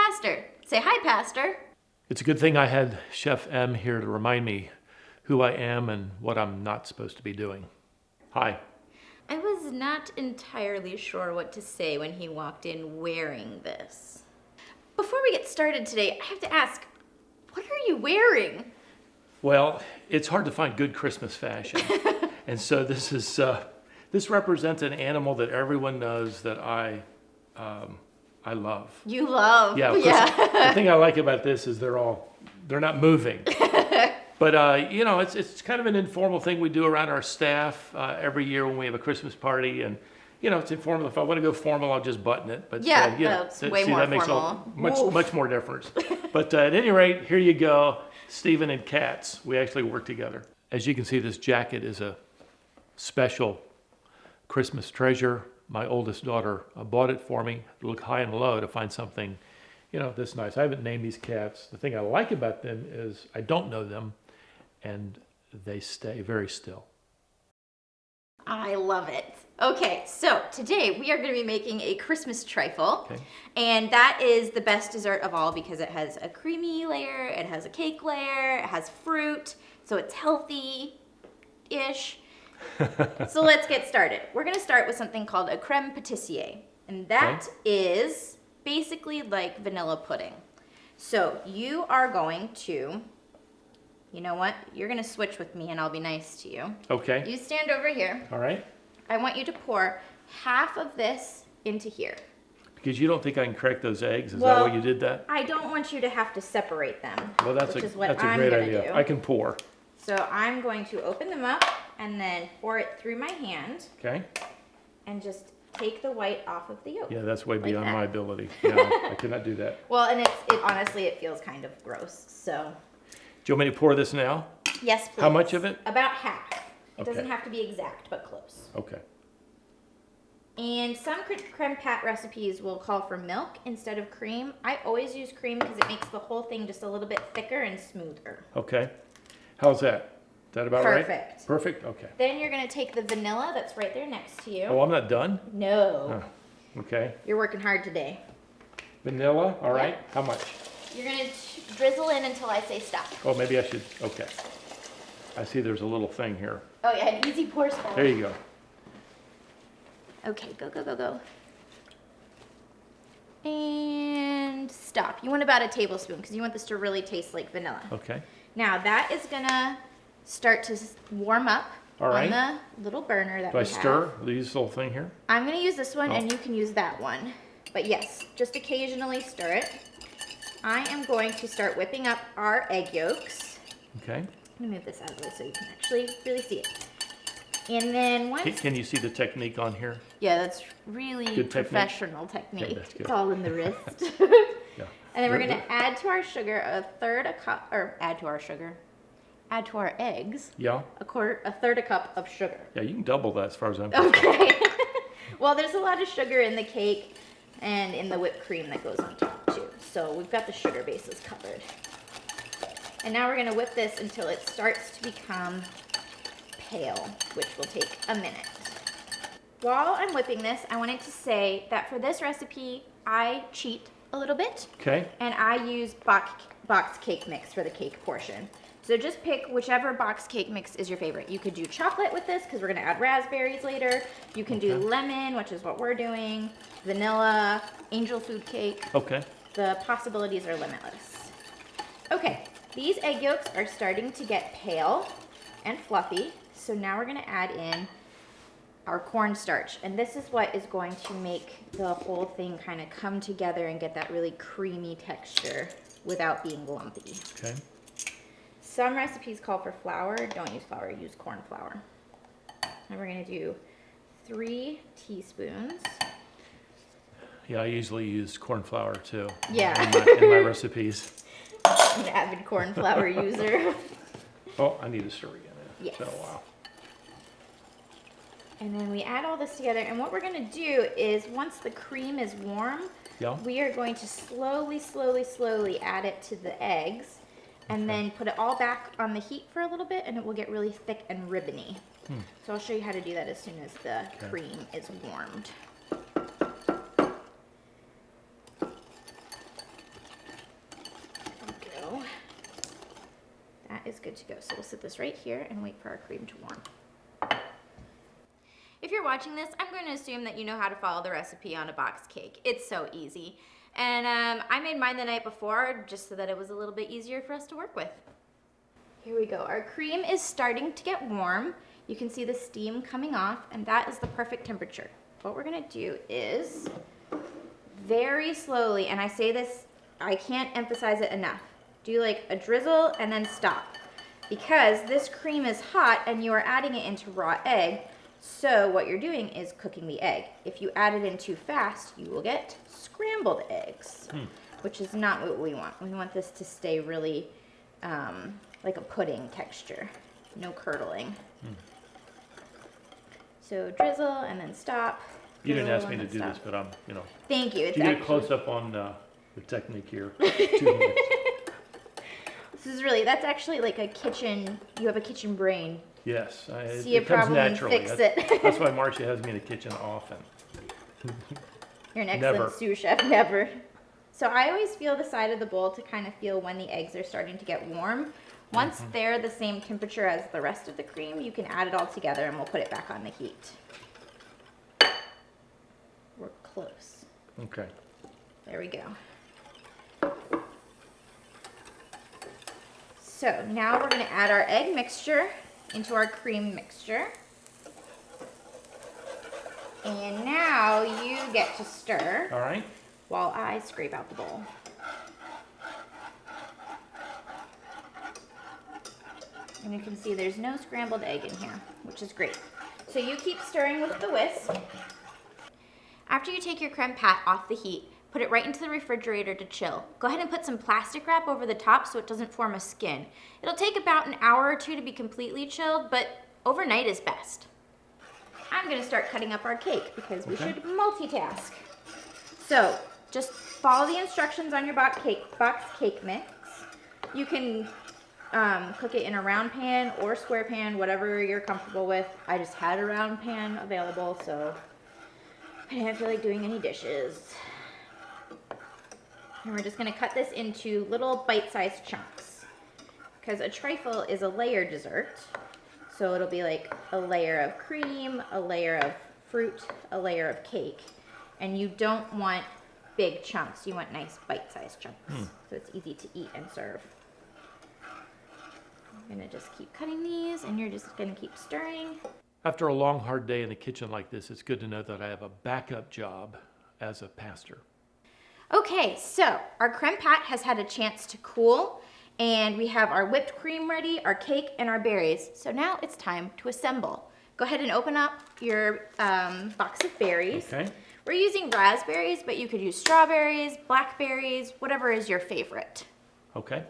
Pastor. Say hi, Pastor. It's a good thing I had Chef M here to remind me who I am and what I'm not supposed to be doing. Hi. I was not entirely sure what to say when he walked in wearing this. Before we get started today, I have to ask, what are you wearing? Well, it's hard to find good Christmas fashion. And so this represents an animal that everyone knows that I love. You love. Yeah. The thing I like about this is they're not moving. But it's kind of an informal thing we do around our staff every year when we have a Christmas party, and it's informal. If I want to go formal, I'll just button it. But that's way more that makes much more difference. But at any rate, here you go, Stephen and Katz. We actually work together. As you can see, this jacket is a special Christmas treasure. My oldest daughter bought it for me to look high and low to find something, this nice. I haven't named these cats. The thing I like about them is I don't know them, and they stay very still. I love it. Okay, so today we are going to be making a Christmas trifle. Okay. And that is the best dessert of all because it has a creamy layer, it has a cake layer, it has fruit, so it's healthy-ish. So let's get started. We're going to start with something called a creme pâtissier, and that is basically like vanilla pudding. So you are going to, you know what? You're going to switch with me and I'll be nice to you. Okay. You stand over here. All right. I want you to pour half of this into here. Because you don't think I can crack those eggs? Is that why you did that? I don't want you to have to separate them. Well, that's a great idea. Do. I can pour. So I'm going to open them up and then pour it through my hand. Okay. And just take the white off of the yolk. Yeah, that's way beyond my ability. Yeah, I cannot do that. Well, and honestly, it feels kind of gross. So. Do you want me to pour this now? Yes, please. How much of it? About half. It Okay. doesn't have to be exact, but close. Okay. And some creme pat recipes will call for milk instead of cream. I always use cream because it makes the whole thing just a little bit thicker and smoother. Okay. How's that? Is that about right? Perfect. Perfect? Okay. Then you're going to take the vanilla that's right there next to you. Oh, I'm not done? No. Oh, okay. You're working hard today. Vanilla, all right. How much? You're going to drizzle in until I say stop. Oh, maybe I should. Okay. I see there's a little thing here. Oh, yeah, an easy pour spoon. There you go. Okay, go, go, go, go. And stop. You want about a tablespoon because you want this to really taste like vanilla. Okay. Now that is going to start to warm up on the little burner that we have. Do I stir? Do I use this little thing here? I'm going to use this one and you can use that one. But yes, just occasionally stir it. I am going to start whipping up our egg yolks. Okay. I'm going to move this out of the way so you can actually really see it. And then once... Can you see the technique on here? Yeah, that's really good professional technique. Okay, that's good. It's all in the wrist. Yeah. And then we're going to add to our sugar add to our eggs. Yeah. A third a cup of sugar. Yeah, you can double that as far as I'm concerned. Okay. Well, there's a lot of sugar in the cake and in the whipped cream that goes on top too. So we've got the sugar bases covered. And now we're going to whip this until it starts to become pale, which will take a minute. While I'm whipping this, I wanted to say that for this recipe, I cheat a little bit. Okay. And I use box cake mix for the cake portion. So just pick whichever box cake mix is your favorite. You could do chocolate with this because we're going to add raspberries later. You can do lemon, which is what we're doing, vanilla, angel food cake. Okay. The possibilities are limitless. Okay, these egg yolks are starting to get pale and fluffy. So now we're going to add in our cornstarch. And this is what is going to make the whole thing kind of come together and get that really creamy texture without being lumpy. Okay. Some recipes call for flour. Don't use flour, use corn flour. And we're going to do 3 teaspoons. Yeah, I usually use corn flour too. Yeah. In my recipes. I'm an avid corn flour user. Oh, I need to stir again. Yes. It's been a while. And then we add all this together, and what we're going to do is once the cream is warm, we are going to slowly add it to the eggs, and then put it all back on the heat for a little bit, and it will get really thick and ribbony. So I'll show you how to do that as soon as the cream is warmed. is good to go. So we'll set this right here and wait for our cream to warm. If you're watching this, I'm going to assume that you know how to follow the recipe on a box cake. It's so easy. And I made mine the night before just so that it was a little bit easier for us to work with. Here we go. Our cream is starting to get warm. You can see the steam coming off, and that is the perfect temperature. What we're going to do is very slowly, and I say this, I can't emphasize it enough, do like a drizzle and then stop. Because this cream is hot and you are adding it into raw egg, so what you're doing is cooking the egg. If you add it in too fast, you will get scrambled eggs, which is not what we want. We want this to stay really like a pudding texture, no curdling. So drizzle and then stop. You didn't ask me to do this, but I'm, Thank you. It's you get a close up on the technique here. 2 minutes. This is really, that's actually like a kitchen, you have a kitchen brain. Yes, See it a comes problem, naturally. fix it. That's why Marcia has me in the kitchen often. You're an excellent sous chef, never. So I always feel the side of the bowl to kind of feel when the eggs are starting to get warm. Once they're the same temperature as the rest of the cream, you can add it all together and we'll put it back on the heat. We're close. Okay. There we go. So now we're going to add our egg mixture into our cream mixture. And now you get to stir. All right. While I scrape out the bowl. And you can see there's no scrambled egg in here, which is great. So you keep stirring with the whisk. After you take your creme pat off the heat, put it right into the refrigerator to chill. Go ahead and put some plastic wrap over the top so it doesn't form a skin. It'll take about an hour or two to be completely chilled, but overnight is best. I'm gonna start cutting up our cake because we should multitask. So just follow the instructions on your box cake mix. You can cook it in a round pan or square pan, whatever you're comfortable with. I just had a round pan available, so I didn't feel like doing any dishes. And we're just gonna cut this into little bite-sized chunks because a trifle is a layer dessert. So it'll be like a layer of cream, a layer of fruit, a layer of cake. And you don't want big chunks. You want nice bite-sized chunks. So it's easy to eat and serve. I'm gonna just keep cutting these and you're just gonna keep stirring. After a long, hard day in the kitchen like this, it's good to know that I have a backup job as a pastor. Okay, so our creme pat has had a chance to cool and we have our whipped cream ready, our cake, and our berries. So now it's time to assemble. Go ahead and open up your box of berries. Okay. We're using raspberries, but you could use strawberries, blackberries, whatever is your favorite. Okay.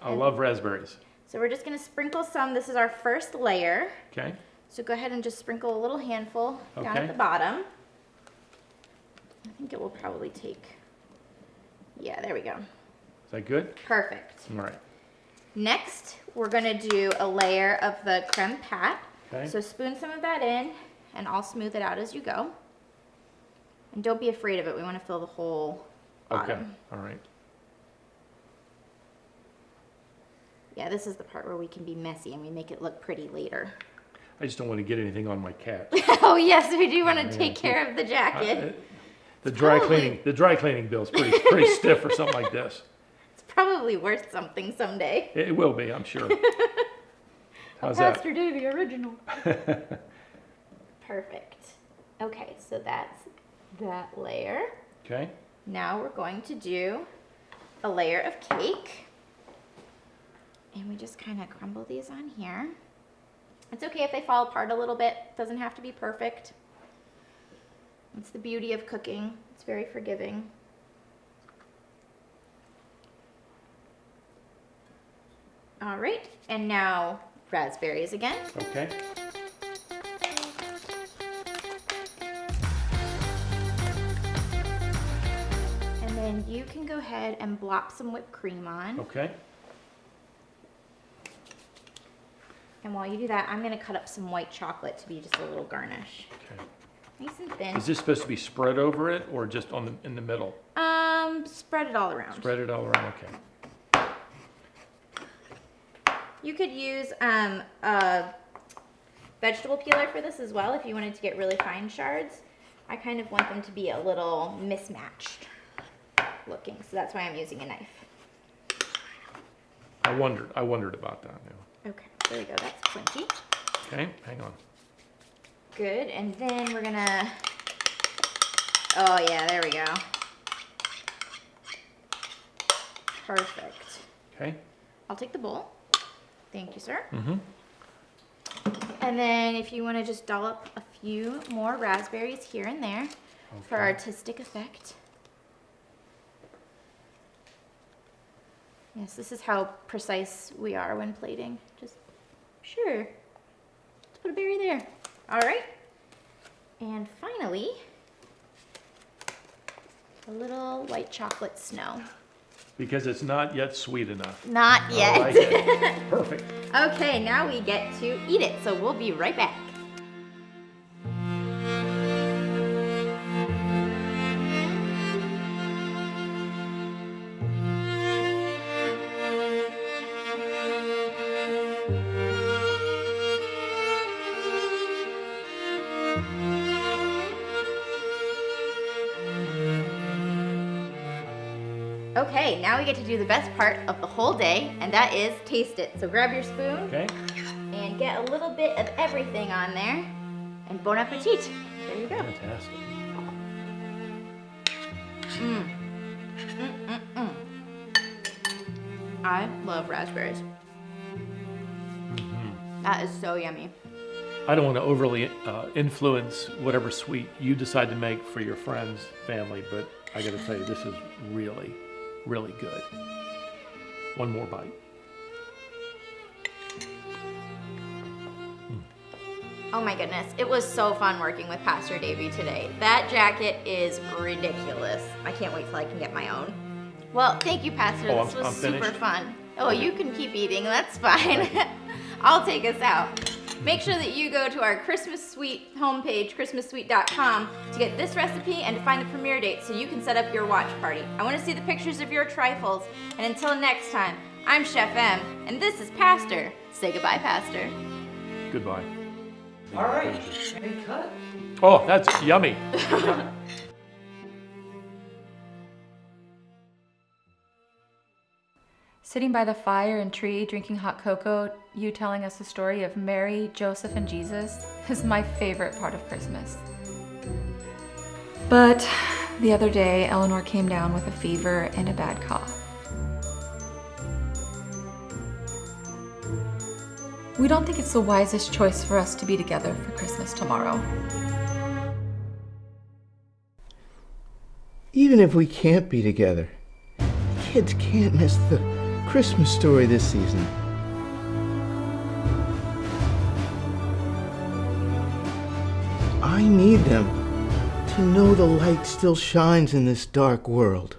I love raspberries. So we're just gonna sprinkle some. This is our first layer. Okay. So go ahead and just sprinkle a little handful down Okay. at the bottom. I think it will probably take, yeah, there we go. Is that good? Perfect. All right. Next, we're gonna do a layer of the creme pat. Okay. So spoon some of that in and I'll smooth it out as you go. And don't be afraid of it. We wanna fill the whole bottom. Okay. All right. Yeah, this is the part where we can be messy and we make it look pretty later. I just don't want to get anything on my cat. Oh yes, we do want to take care of the jacket. The dry cleaning bill's pretty stiff for something like this. It's probably worth something someday. It will be, I'm sure. How's Pastor Davey original. Perfect. Okay, so that's that layer. Okay. Now we're going to do a layer of cake. And we just kind of crumble these on here. It's okay if they fall apart a little bit. It doesn't have to be perfect. It's the beauty of cooking. It's very forgiving. All right, and now raspberries again. Okay. And then you can go ahead and blop some whipped cream on. Okay. And while you do that, I'm gonna cut up some white chocolate to be just a little garnish. Okay. Nice and thin. Is this supposed to be spread over it or just in the middle? Spread it all around. Spread it all around, okay. You could use a vegetable peeler for this as well if you wanted to get really fine shards. I kind of want them to be a little mismatched looking, so that's why I'm using a knife. I wondered about that. Yeah. Okay, there we go, that's plenty. Okay, hang on. Good, and then we're gonna, oh yeah, there we go. Perfect. Okay. I'll take the bowl. Thank you, sir. Mm-hmm. And then if you want to just dollop a few more raspberries here and there for artistic effect. Yes, this is how precise we are when plating. Just, sure, let's put a berry there. All right. And finally, a little white chocolate snow. Because it's not yet sweet enough. Not yet. I like it. Perfect. Okay, now we get to eat it, so we'll be right back. Okay, now we get to do the best part of the whole day, and that is taste it. So grab your spoon Okay. and get a little bit of everything on there, and bon appetit. There you go. Fantastic. I love raspberries. That is so yummy. I don't want to overly influence whatever sweet you decide to make for your friends, family, but I got to tell you, this is really, really good. One more bite. Oh my goodness, it was so fun working with Pastor Davey today. That jacket is ridiculous. I can't wait till I can get my own. Well, thank you, Pastor. Oh, This was I'm super finished? fun. Oh, you can keep eating, that's fine. I'll take us out. Make sure that you go to our Christmas Suite homepage, christmassuite.com, to get this recipe and to find the premiere date so you can set up your watch party. I want to see the pictures of your trifles. And until next time, I'm Chef M, and this is Pastor. Say goodbye, Pastor. Goodbye. All right, and cut. Oh, that's yummy. Sitting by the fire and tree, drinking hot cocoa, you telling us the story of Mary, Joseph, and Jesus is my favorite part of Christmas. But the other day, Eleanor came down with a fever and a bad cough. We don't think it's the wisest choice for us to be together for Christmas tomorrow. Even if we can't be together, kids can't miss the Christmas story this season. I need them to know the light still shines in this dark world.